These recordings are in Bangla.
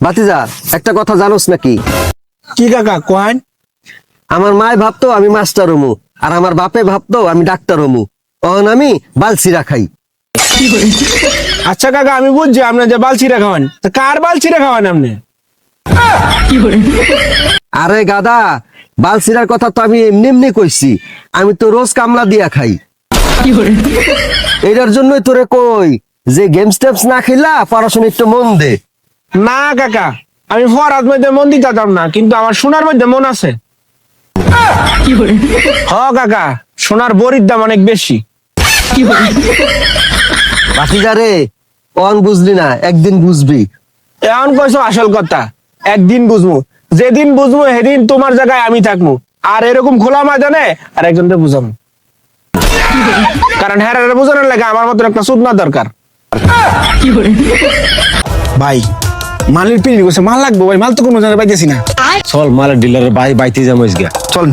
ভাতিজা একটা কথা জানোস নাকি? কি কাকা কোন? আমার মায় ভাবতো আমি মাস্টার হমু, আর আমার বাপে ভাবতো আমি ডাক্তার হমু। তখন আমি বালছিরা খাই। আচ্ছা কাকা, আমি বুঝছি আপনি যে বালছিরা খাওয়ান, তা কার বালছিরা খাওয়ান আপনি? আরে গাদা, বালছিরার কথা তো আমি এমনি এমনি কইছি। আমি তো রোজ কামলা দিয়া খাই। এটার জন্যই তোরে কই যে গেমস টেমস না খেলা পড়াশোনা একটু মন দে। না কাকা, আমি ফরাজ মধ্যে মন দিতাম না, কিন্তু আমার সোনার মধ্যে মন আছে। হ কাকা, সোনার বড়ির দাম অনেক বেশি। ভাতিজা রে, অন বুঝলি না, একদিন বুঝবি। এমন কইছো আসল কথা, একদিন বুঝবো। যেদিন বুঝবো সেদিন তোমার জায়গায় আমি থাকবো, আর এরকম খোলা ময়দানে আর একজনকে বুঝাবো। কারণ হ্যাঁ বুঝানোর লাগে আমার মতো একটা সুদনা দরকার। ভাই মালের পিড়ি গেছে, মাল লাগবো ভাই, মাল তো কোনো জায়গায় পাইতেছি না। চল মালের ডিলারের বাইতে যাবো গিয়া। চল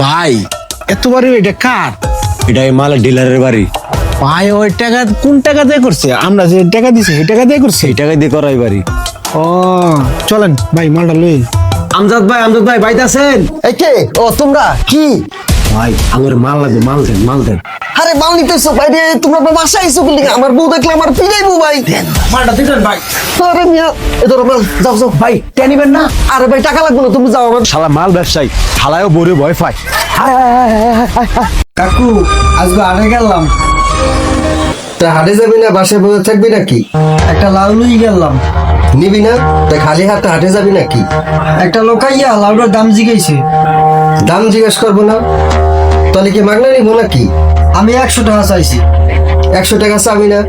ভাই, এত বাড়ি এটা কার? এটা এই মালের ডিলারের বাড়ি। ভাই ওই টাকা কোন টাকা দিয়ে করছে? আমরা যে টাকা দিছি সেই টাকা দিয়ে করছে। এই টাকায় দিয়ে করাই বাড়ি। ও চলেন ভাই, মালটা লই। আমজাদ ভাই বাইতে আছেন? এই কে? ও তোমরা কি? ভাই আমার মাল লাগবে, মাল দেন। আরে মাল নিতেছো বাইরে? তোমরা বাসায় আইছো বলি আমার বউ দেখলে আমার পিড়াইবো ভাই। মালটা দিবেন ভাই। আরে মিয়া, এ ধরো মাল, যাও যাও। ভাই টেনে নিবেন না? আরে ভাই টাকা লাগবে না, তুমি যাও। আমার শালা মাল ব্যবসায়ী, হালায়ও বড় ভয় পায়। কাকু আজকে আড়ে গেলাম, তা হাটে যাবি না বাসায় বসে থাকবি নাকি? একটা লাউ লই গেলাম। নিবি না? তা খালি হাতে হাটে যাবি নাকি? একটা লোকাইয়া লাউটার দাম জিজ্ঞাসে। দাম জিজ্ঞেস করবো না? তাহলে কি মাগনা নিবো নাকি? আমি 100 টাকা চাইছি। 100 টাকা চাবি না?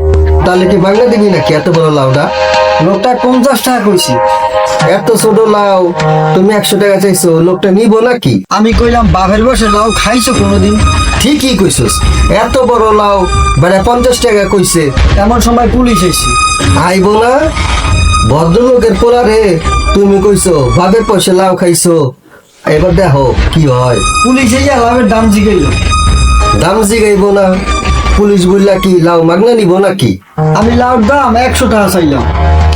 তাহলে কি মাগনা দিবি নাকি? এত বড় লাউটা লোকটা 50 টাকা কইছি। এত ছোট লাউ তুমি 100 টাকা চাইছো, লোকটা নিবো নাকি? আমি কইলাম বাপের বসে লাউ খাইছো কোনোদিন? ঠিকই কইছস, এত বড় লাউ মানে 50 টাকা কইছে। এমন সময় পুলিশ এসেছে। আইবো না? ভদ্রলোকের পোলা রে, তুমি কইছো বাপের পয়সা লাউ খাইছো। এবার দেখো কি হয়। পুলিশ এই লাউয়ের দাম জিজ্ঞাইল। দাম জিগাইবো না? পুলিশ বললা কি লাউ মাগনা নিবো নাকি? আমি লাউর দাম 100 টাকা চাইলাম।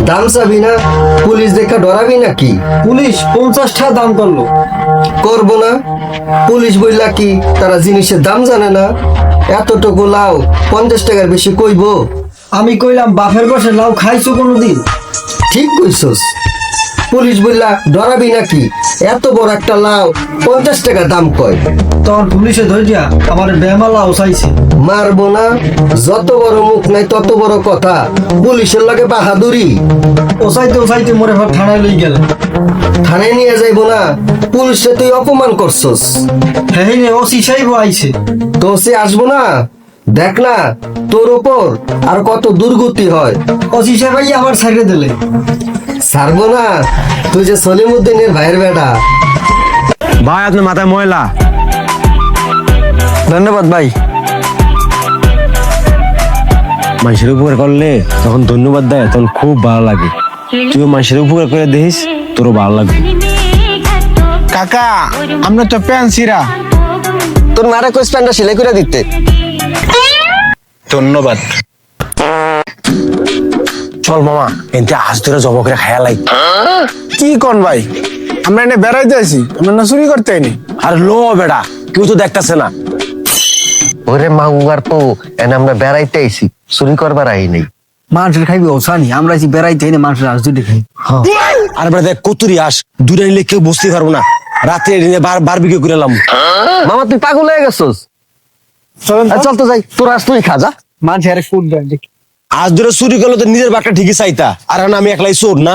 দাম চাবি না? পুলিশ দেখা ডরাবি নাকি? পুলিশ 50 টাকা দাম করলো। করবো না? পুলিশ বললা কি তারা জিনিসের দাম জানে না? এতটুকু লাউ 50 টাকার বেশি কইবো? আমি কইলাম বাপের বসে লাউ খাইছো কোনোদিন? ঠিক কইছস। পুলিশ বললা ডরাবি নাকি? এত বড় একটা লাউ 50 টাকা দাম কয়। তখন পুলিশে ধরিয়া আমার বেমা লাউ চাইছে। মারবো না? যত বড় মুখ নাই তত বড় কথা। পুলিশের লাগে বাহাদুরি। ওসাইতে মরে ভাব থানায় লই গেল। থানায় নিয়ে যাইবো না? পুলিশে তুই অপমান করছস। হ্যাঁ রে, ওসি সাহেব আইছে। তো সে আসবো না? দেখ না তোর ওপর আর কত দুর্গতি হয়। ওসি সাহেব আইয়া আমার সাইডে দিলে। ছাড়বো না? তুই যে সলিমুদ্দিনের ভাইয়ের বেটা। ভাই আপনার মাথায় ময়লা। ধন্যবাদ ভাই। মানুষের উপকার করলে যখন ধন্যবাদ দেয় তখন খুব ভালো লাগে। তুইও মানুষের উপকার করে দেখিস, তোরও ভালো লাগবে। কাকা আমরা তো প্যান্সিরা। তোর মারা কোচ প্যান্টটা সেলাই করে দিতে। ধন্যবাদ। চল মামা, এনতে আজ ধরে জব করে খায়া লাই। কি কোন ভাই, আমরা এনে বেড়াইতে আছি, আমরা না চুরি করতে আইনি। আর লো বেটা, কেউ তো দেখতেছে না। ওরে মা উগার তো এনে আমরা বেড়াইতে আইছি, চুরি করবার আই নাই। মানুষের খাইবি ওসানি, আমরা আছি বেড়াইতে এনে মানুষের আজ দুটি খাই। আর বেটা দেখ কতুরি আস, দূরে নিলে কেউ বসতে পারবো না। রাতে এনে বারবিকিউ করে এলাম। মামা তুই পাগল হয়ে গেছস। চলেন তো। চল তো যাই, তোর আজ তুই খা যা। মানুষের ফুট দেন। আজ ধরে চুরি করলে তো নিজের বাঘটা ঠিকই চাইতা, আর এখন আমি একলাই চোর না।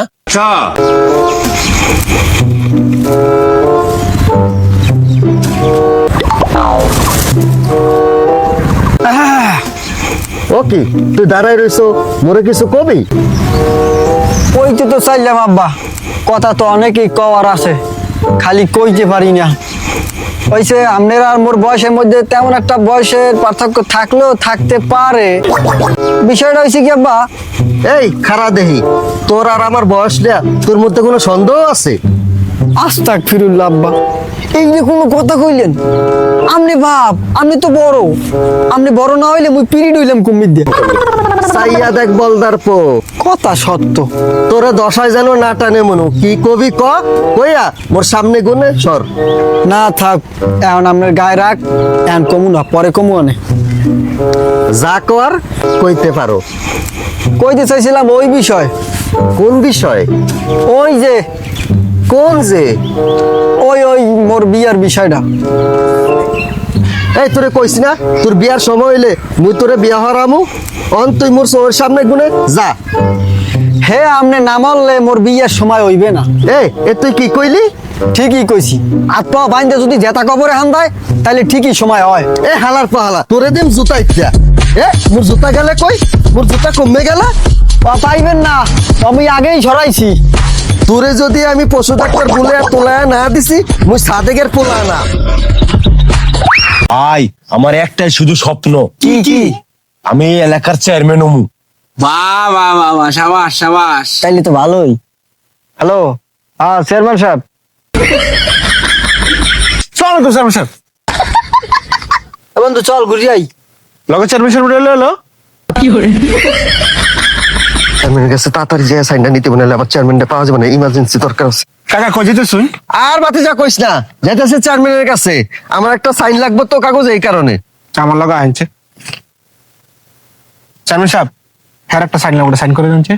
ও কি তুই দাঁড়াই রইছো, মোরে কিছু কবি? কইতে তো চাইলাম আব্বা, কথা তো অনেকই কওয়ার আছে, খালি কইতে পারি না। হইছে আপনার আর মোর বয়সের মধ্যে তেমন একটা বয়সের পার্থক্য থাকলেও থাকতে পারে। বিষয়টা হয়েছে কি আব্বা, এই খারা দেহি, তোর আর আমার বয়স দেয়া তোর মধ্যে কোনো সন্দেহ আছে? আস্তাগফিরুল্লাহ আব্বা, এই যে কোনো কথা কইলেন। আপনি ভাব আপনি তো বড়, আপনি বড় না হইলে মুই পিরিয়ড হইলাম কুমির দিয়ে। চাইয়া দেখ বলদার পো, কথা সত্য। তোরে দশায় যেন না টানে মনু, কি কবি ক কইয়া মোর সামনে গুনে সর। না থাক, এখন আপনার গায়ে রাখ, এখন কমু না, পরে কমু আনে। যা কর কইতে পারো। কইতে চাইছিলাম ওই বিষয়, কোন বিষয়? ওই যে কোন যে? ওই মোর বিয়ার বিষয়টা। এই তোরে কইস না তোর বিয়ার সময় হইলে মুই তোরে বিয়া হারামু, অন তুই মোর চোখের সামনে গুনে যা। হে আমনে না মানলে মোর বিয়ার সময় হইবে না। এ তুই কি কইলি? ঠিকই কইছি, হাত পা বাইন্দে যদি জেতা কবরে হান দেয় তাহলে ঠিকই সময় হয়। এ হালার পাহালা তোরে দিম জুতা ইত্যা। মোর জুতা গেলে কই? মোর জুতা কমে গেল। পাইবেন না, আমি আগেই ছড়াইছি। তোরে যদি আমি পশু ডাক্তার বলে তোলায় না দিছি, মুই সাদেকের পোলা না। ভাই আমার একটাই শুধু স্বপ্ন, কি কি? আমি এই এলাকার চেয়ারম্যান হমু। বাহ বাহ বাহ বাহ, সাবাস সাবাস। তাইলে তো ভালোই। হ্যালো, হ্যাঁ চেয়ারম্যান সাহেব। চল তো চেয়ারম্যান সাহেব, বন্ধু চল ঘুরি আই। লগে চেয়ারম্যান সাহেব এলো এলো। চেয়ারম্যানের কাছে তাড়াতাড়ি যে সাইনটা নিতে বলে আবার চেয়ারম্যানটা পাওয়া যাবে না, ইমার্জেন্সি দরকার আছে। কাকা কই যেতে শুন? আর বাতি যা কইস না, যাইতেছে চেয়ারম্যানের কাছে, আমার একটা সাইন লাগবে তো কাগজে, এই কারণে। আমার লগে আনছে চেয়ারম্যান সাহেব, হ্যাঁ একটা সাইন লাগবে, সাইন করে দিনছে।